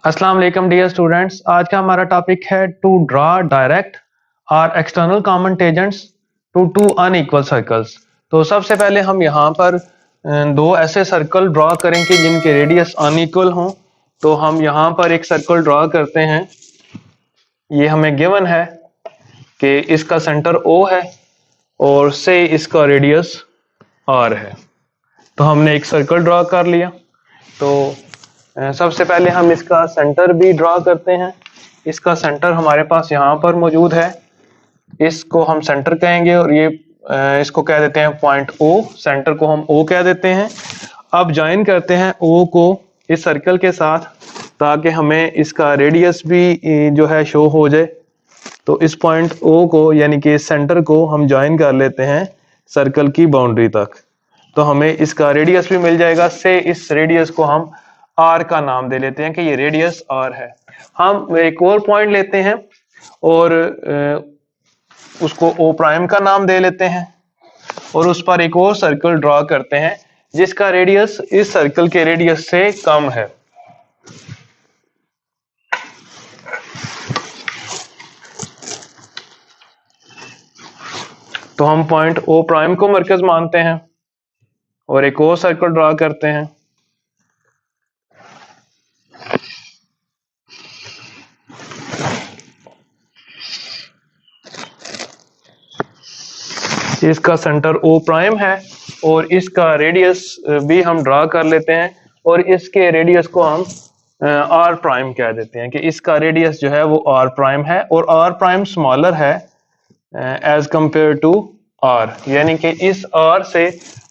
अस्सलाम वालेकुम dear students. आज का हमारा टॉपिक है टू ड्रा डायरेक्ट और external common tangents to two unequal circles. तो सबसे पहले हम यहाँ पर दो ऐसे सर्कल ड्रा करेंगे जिनके रेडियस अनइक्वल हों। तो हम यहाँ पर एक सर्कल ड्रा करते हैं। ये हमें गिवन है कि इसका सेंटर O है और से इसका रेडियस R है। तो हमने एक सर्कल ड्रा कर लिया। तो सबसे पहले हम इसका सेंटर भी ड्रा करते हैं। इसका सेंटर हमारे पास यहाँ पर मौजूद है। इसको हम सेंटर कहेंगे और ये इसको कह देते हैं पॉइंट O। सेंटर को हम O कह देते हैं। अब ज्वाइन करते हैं O को इस सर्कल के साथ ताकि हमें इसका रेडियस भी जो है शो हो जाए। तो इस पॉइंट O को यानी कि इस सेंटर को हम ज्वाइन कर लेते हैं सर्कल की बाउंड्री तक। तो हमें इसका रेडियस भी मिल जाएगा। से इस रेडियस को हम R का नाम दे लेते हैं कि ये रेडियस R है। हम एक और पॉइंट लेते हैं और उसको O प्राइम का नाम दे लेते हैं और उस पर एक और सर्कल ड्रॉ करते हैं जिसका रेडियस इस सर्कल के रेडियस से कम है। तो हम पॉइंट O प्राइम को मरकज मानते हैं और एक और सर्कल ड्रॉ करते हैं। इसका सेंटर O प्राइम है और इसका रेडियस भी हम ड्रा कर लेते हैं और इसके रेडियस को हम R प्राइम कह देते हैं कि इसका रेडियस जो है वो R प्राइम है और R प्राइम स्मॉलर है एज कंपेयर टू R, यानी कि इस R से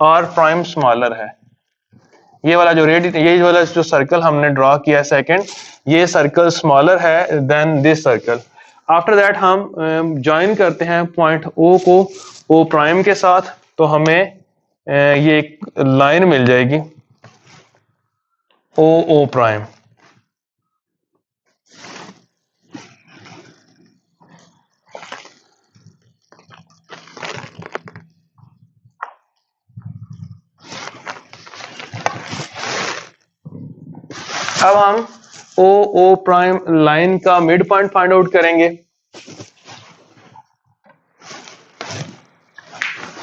R प्राइम स्मॉलर है। ये वाला जो सर्कल हमने ड्रॉ किया सेकंड, ये सर्कल स्मॉलर है then this circle. After that हम ज्वाइन करते हैं पॉइंट O को O प्राइम के साथ। तो हमें ये एक लाइन मिल जाएगी O प्राइम। अब हम O प्राइम लाइन का मिड पॉइंट फाइंड आउट करेंगे।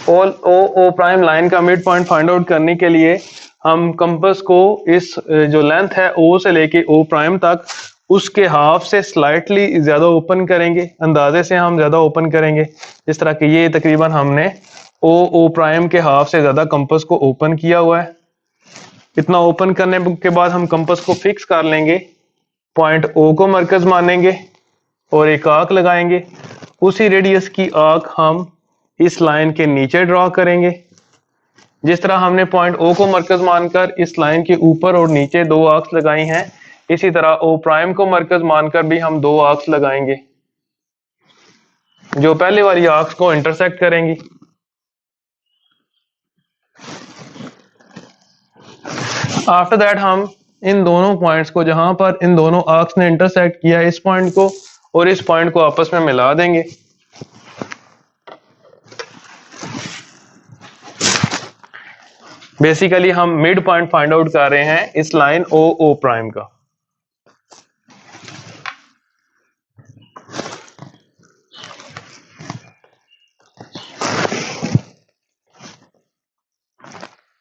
O प्राइम लाइन का मिड पॉइंट फाइंड आउट करने के लिए हम कंपास को इस जो लेंथ है O से लेके O प्राइम तक उसके हाफ से स्लाइटली ज्यादा ओपन करेंगे। अंदाजे से हम ज्यादा ओपन करेंगे, जिस तरह कि ये तकरीबन हमने O प्राइम के हाफ से ज्यादा कंपास को ओपन किया हुआ है। इतना ओपन करने के बाद हम कंपास को फिक्स कर लेंगे, पॉइंट O को मरकज मानेंगे और एक आर्क लगाएंगे। उसी रेडियस की आर्क हम इस लाइन के नीचे ड्रॉ करेंगे। जिस तरह हमने पॉइंट O को मरकज मानकर इस लाइन के ऊपर और नीचे दो आर्क्स लगाई हैं, इसी तरह O प्राइम को मरकज मानकर भी हम दो आर्क्स लगाएंगे जो पहले वाली आर्क्स को इंटरसेक्ट करेंगी। आफ्टर दैट हम इन दोनों पॉइंट्स को, जहां पर इन दोनों आर्क्स ने इंटरसेक्ट किया, इस पॉइंट को और इस पॉइंट को आपस में मिला देंगे। बेसिकली हम मिड पॉइंट फाइंड आउट कर रहे हैं इस लाइन O प्राइम का।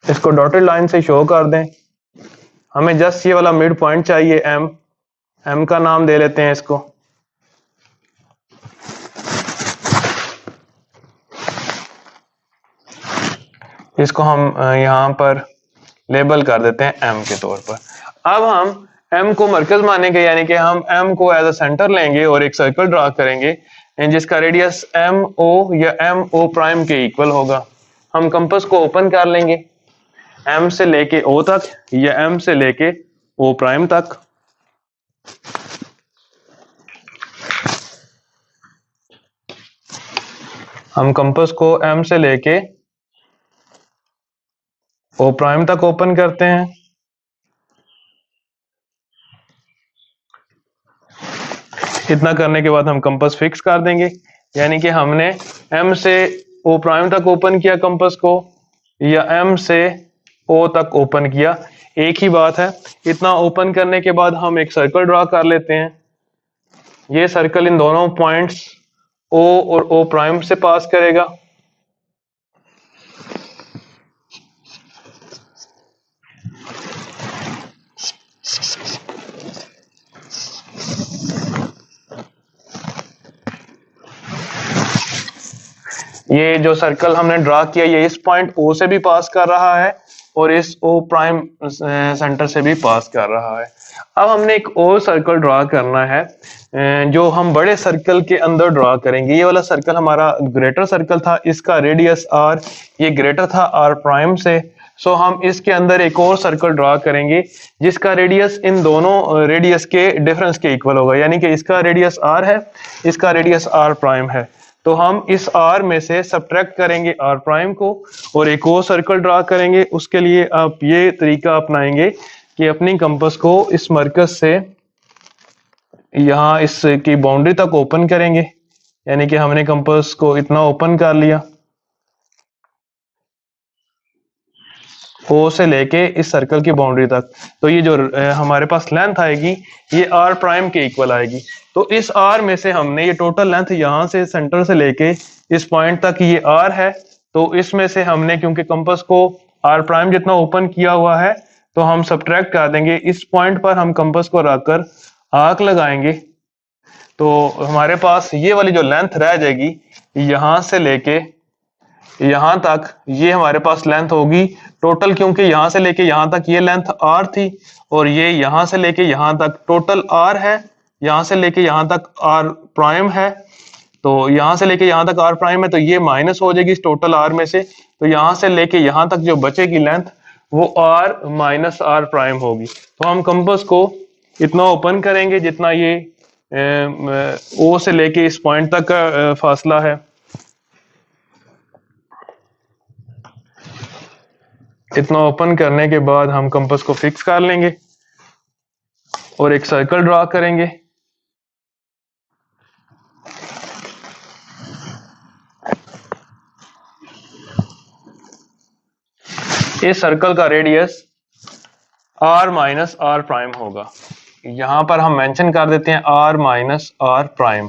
इसको डॉटेड लाइन से शो कर दें। हमें जस्ट ये वाला मिड पॉइंट चाहिए M का नाम दे लेते हैं इसको। इसको हम यहां पर लेबल कर देते हैं M के तौर पर। अब हम M को मरकज मानेंगे, यानी कि हम M को एज अ सेंटर लेंगे और एक सर्कल ड्रा करेंगे जिसका रेडियस MO या MO प्राइम के इक्वल होगा। हम कंपास को ओपन कर लेंगे M से लेके O तक या M से लेके O प्राइम तक। हम कंपास को M से लेके O प्राइम तक ओपन करते हैं। इतना करने के बाद हम कंपास फिक्स कर देंगे, यानी कि हमने M से O प्राइम तक ओपन किया कंपास को या M से O तक ओपन किया। एक ही बात है। इतना ओपन करने के बाद हम एक सर्कल ड्रा कर लेते हैं। ये सर्कल इन दोनों पॉइंट्स O और O प्राइम से पास करेगा। ये जो सर्कल हमने ड्रा किया ये इस पॉइंट O से भी पास कर रहा है और इस O प्राइम सेंटर से भी पास कर रहा है। अब हमने एक और सर्कल ड्रा करना है जो हम बड़े सर्कल के अंदर ड्रा करेंगे। ये वाला सर्कल हमारा ग्रेटर सर्कल था, इसका रेडियस R, ये ग्रेटर था R प्राइम से। सो हम इसके अंदर एक और सर्कल ड्रा करेंगे जिसका रेडियस इन दोनों रेडियस के डिफरेंस के इक्वल होगा, यानी कि इसका रेडियस R है, इसका रेडियस R प्राइम है। तो हम इस R में से सब्ट्रैक्ट करेंगे R प्राइम को और एक और सर्कल ड्रा करेंगे। उसके लिए आप ये तरीका अपनाएंगे कि अपनी कंपास को इस मरकज से यहाँ इसकी बाउंड्री तक ओपन करेंगे, यानी कि हमने कंपास को इतना ओपन कर लिया O से लेके इस सर्कल की बाउंड्री तक। तो ये जो हमारे पास लेंथ आएगी ये R प्राइम के इक्वल आएगी। तो इस R में से हमने ये टोटल लेंथ यहाँ से सेंटर से लेके इस पॉइंट तक ये R है, तो इसमें से हमने क्योंकि कंपास को R प्राइम जितना ओपन किया हुआ है तो हम सब्ट्रैक्ट कर देंगे। इस पॉइंट पर हम कंपास को रखकर आर्क लगाएंगे तो हमारे पास ये वाली जो लेंथ रह जाएगी यहाँ से लेके यहाँ तक, ये हमारे पास लेंथ होगी टोटल, क्योंकि यहाँ से लेके यहाँ तक ये लेंथ R थी और ये यहाँ से लेके यहाँ तक टोटल R है, यहाँ से लेके यहाँ तक R प्राइम है। तो यहाँ से लेके यहाँ तक R प्राइम है तो ये माइनस हो जाएगी इस टोटल R में से। तो यहाँ से लेके यहाँ तक जो बचेगी लेंथ वो R माइनस R प्राइम होगी। तो हम कंपास को इतना ओपन करेंगे जितना ये O से लेके इस पॉइंट तक का फासला है। इतना ओपन करने के बाद हम कंपास को फिक्स कर लेंगे और एक सर्कल ड्रा करेंगे। इस सर्कल का radius R minus R prime होगा। यहां पर हम मेंशन कर देते हैं R माइनस R प्राइम।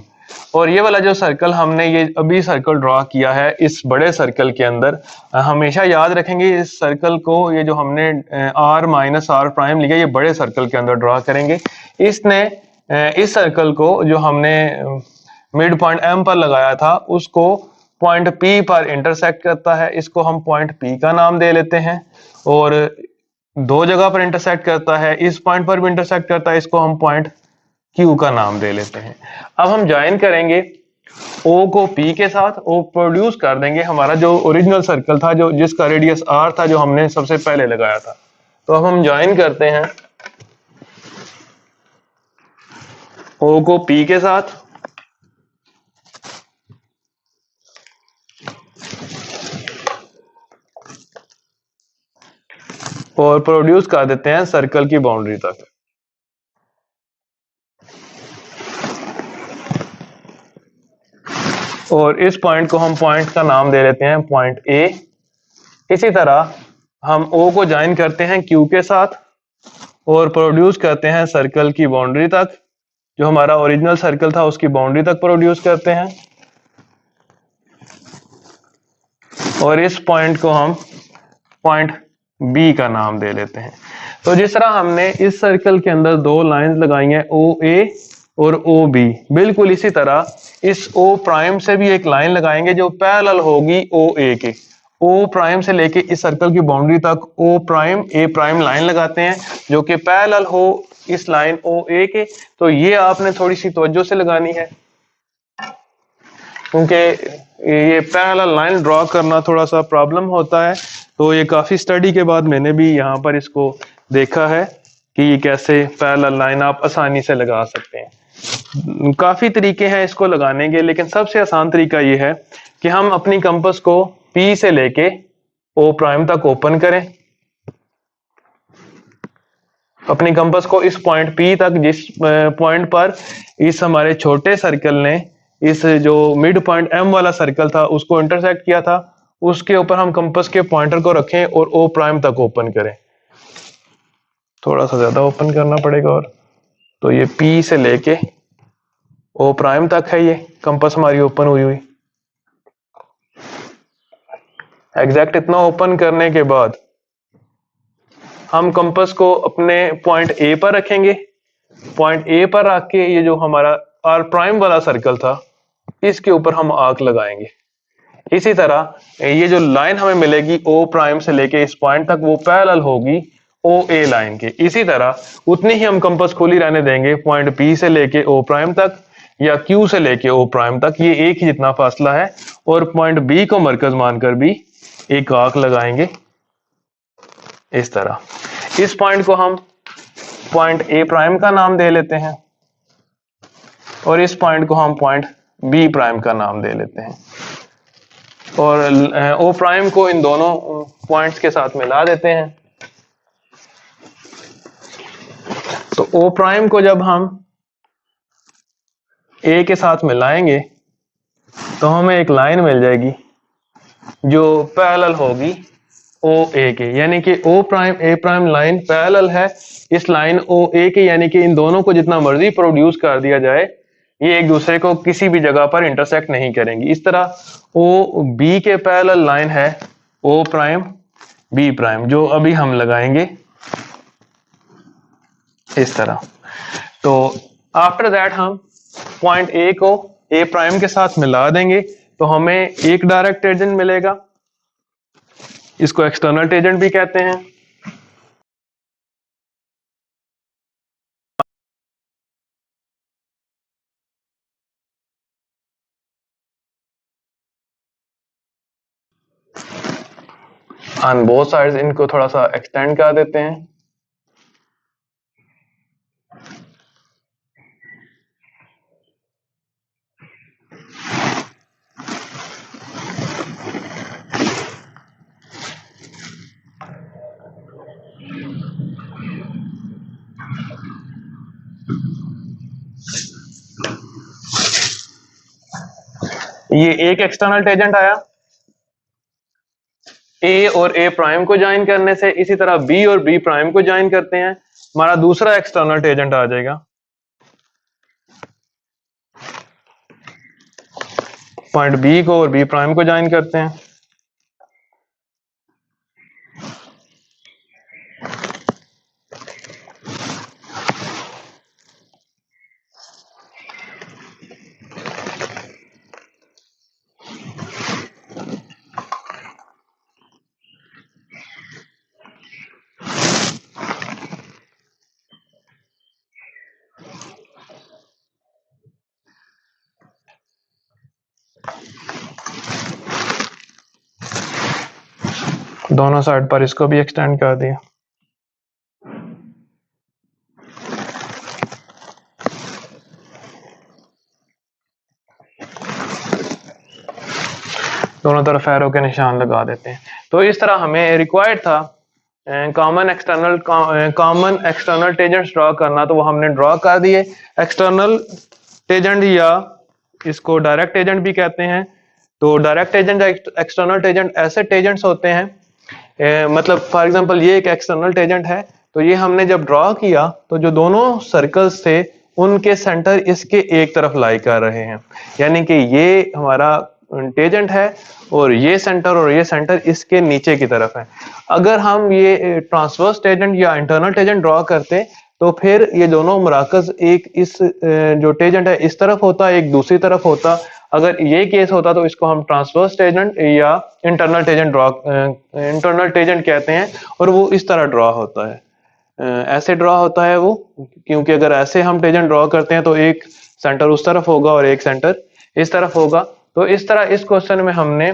और ये वाला जो सर्कल हमने ये अभी सर्कल ड्रा किया है इस बड़े सर्कल के अंदर, हमेशा याद रखेंगे इस सर्कल को, ये जो हमने R माइनस R प्राइम लिया ये बड़े सर्कल के अंदर ड्रा करेंगे। इसने इस सर्कल को जो हमने मिड पॉइंट M पर लगाया था उसको पॉइंट P पर इंटरसेक्ट करता है, इसको हम पॉइंट P का नाम दे लेते हैं। और दो जगह पर इंटरसेक्ट करता है, इस पॉइंट पर भी इंटरसेक्ट करता है, इसको हम पॉइंट Q का नाम दे लेते हैं। अब हम ज्वाइन करेंगे O को P के साथ और प्रोड्यूस कर देंगे हमारा जो ओरिजिनल सर्कल था जो जिसका रेडियस R था जो हमने सबसे पहले लगाया था। तो अब हम ज्वाइन करते हैं O को P के साथ और प्रोड्यूस कर देते हैं सर्कल की बाउंड्री तक। और इस पॉइंट को हम पॉइंट का नाम दे लेते हैं पॉइंट A। इसी तरह हम O को ज्वाइन करते हैं Q के साथ और प्रोड्यूस करते हैं सर्कल की बाउंड्री तक, जो हमारा ओरिजिनल सर्कल था उसकी बाउंड्री तक प्रोड्यूस करते हैं। और इस पॉइंट को हम पॉइंट B का नाम दे लेते हैं। तो जिस तरह हमने इस सर्कल के अंदर दो लाइंस लगाई हैं OA और OB, बिल्कुल इसी तरह इस O प्राइम से भी एक लाइन लगाएंगे जो पैरेलल होगी OA के। O प्राइम से लेके इस सर्कल की बाउंड्री तक O prime A prime line लगाते हैं जो कि पैरेलल हो इस लाइन OA के। तो ये आपने थोड़ी सी तवज्जो से लगानी है क्योंकि ये पैरेलल लाइन ड्रॉ करना थोड़ा सा प्रॉब्लम होता है। तो ये काफी स्टडी के बाद मैंने भी यहाँ पर इसको देखा है कि ये कैसे पैरेलल लाइन आप आसानी से लगा सकते हैं। काफी तरीके हैं इसको लगाने के, लेकिन सबसे आसान तरीका ये है कि हम अपनी कंपास को P से लेके O प्राइम तक ओपन करें। अपनी कंपास को इस पॉइंट P तक, जिस पॉइंट पर इस हमारे छोटे सर्कल ने इस जो मिड पॉइंट M वाला सर्कल था उसको इंटरसेक्ट किया था, उसके ऊपर हम कंपास के पॉइंटर को रखें और O प्राइम तक ओपन करें। थोड़ा सा ज्यादा ओपन करना पड़ेगा। और तो ये P से लेके O प्राइम तक है, ये कंपास हमारी ओपन हुई हुई। एग्जैक्ट इतना ओपन करने के बाद हम कंपास को अपने पॉइंट ए पर रखेंगे। पॉइंट ए पर रख के ये जो हमारा आर प्राइम वाला सर्कल था इसके ऊपर हम आर्क लगाएंगे। इसी तरह ये जो लाइन हमें मिलेगी ओ प्राइम से लेके इस पॉइंट तक वो पैरेलल होगी ओ ए लाइन के। इसी तरह उतनी ही हम कंपास खुली रहने देंगे पॉइंट पी से लेके ओ प्राइम तक या क्यू से लेके ओ प्राइम तक, ये एक ही जितना फासला है। और पॉइंट बी को मरकज मानकर भी एक आर्क लगाएंगे इस तरह। इस पॉइंट को हम पॉइंट ए प्राइम का नाम दे लेते हैं और इस पॉइंट को हम पॉइंट बी प्राइम का नाम दे लेते हैं। और ओ प्राइम को इन दोनों पॉइंट्स के साथ मिला देते हैं। तो ओ प्राइम को जब हम ए के साथ मिलाएंगे तो हमें एक लाइन मिल जाएगी जो पैरेलल होगी ओ ए के, यानी कि ओ प्राइम ए प्राइम लाइन पैरेलल है इस लाइन ओ ए के, यानी कि इन दोनों को जितना मर्जी प्रोड्यूस कर दिया जाए ये एक दूसरे को किसी भी जगह पर इंटरसेक्ट नहीं करेंगी। इस तरह ओ बी के पैरेलल लाइन है ओ प्राइम बी प्राइम, जो अभी हम लगाएंगे इस तरह। तो आफ्टर दैट हम पॉइंट ए को ए प्राइम के साथ मिला देंगे तो हमें एक डायरेक्ट टेंजेंट मिलेगा, इसको एक्सटर्नल टेंजेंट भी कहते हैं। ऑन बोथ साइड्स इनको थोड़ा सा एक्सटेंड कर देते हैं। ये एक एक्सटर्नल टेंजेंट आया ए और ए प्राइम को ज्वाइन करने से। इसी तरह बी और बी प्राइम को ज्वाइन करते हैं, हमारा दूसरा एक्सटर्नल टेंजेंट आ जाएगा। पॉइंट बी को और बी प्राइम को ज्वाइन करते हैं। दोनों साइड पर इसको भी एक्सटेंड कर दिया। दोनों तरफ एरो के निशान लगा देते हैं। तो इस तरह हमें रिक्वायर्ड था कॉमन एक्सटर्नल टेंजेंट्स ड्रॉ करना, तो वो हमने ड्रॉ कर दिए। एक्सटर्नल टेंजेंट या इसको डायरेक्ट टेंजेंट भी कहते हैं। तो डायरेक्ट टेंजेंट एक्सटर्नल टेंजेंट ऐसे टेंजेंट्स होते हैं मतलब फॉर एग्जांपल ये एक एक्सटर्नल टेंजेंट है, तो ये हमने जब ड्रॉ किया तो जो दोनों सर्कल्स थे उनके सेंटर इसके एक तरफ लाई कर रहे हैं, यानी कि ये हमारा टेंजेंट है और ये सेंटर इसके नीचे की तरफ है। अगर हम ये ट्रांसवर्स टेंजेंट या इंटरनल टेंजेंट ड्रॉ करते तो फिर ये दोनों मराकज एक इस जो टेंजेंट है इस तरफ होता, एक दूसरी तरफ होता। अगर ये केस होता तो इसको हम ट्रांसवर्स टेंजेंट या इंटरनल टेंजेंट कहते हैं और वो इस तरह ड्रॉ होता है, ऐसे ड्रॉ होता है वो, क्योंकि अगर ऐसे हम टेंजेंट ड्रॉ करते हैं तो एक सेंटर उस तरफ होगा और एक सेंटर इस तरफ होगा। तो इस तरह इस क्वेश्चन में हमने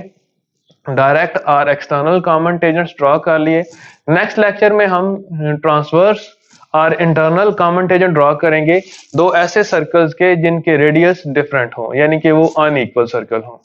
डायरेक्ट और एक्सटर्नल कॉमन टेंजेंट्स ड्रॉ कर लिए। नेक्स्ट लेक्चर में हम ट्रांसवर्स और इंटरनल कॉमन टेंजेंट ड्रॉ करेंगे दो ऐसे सर्कल्स के जिनके रेडियस डिफरेंट हो, यानी कि वो अनइक्वल सर्कल हो।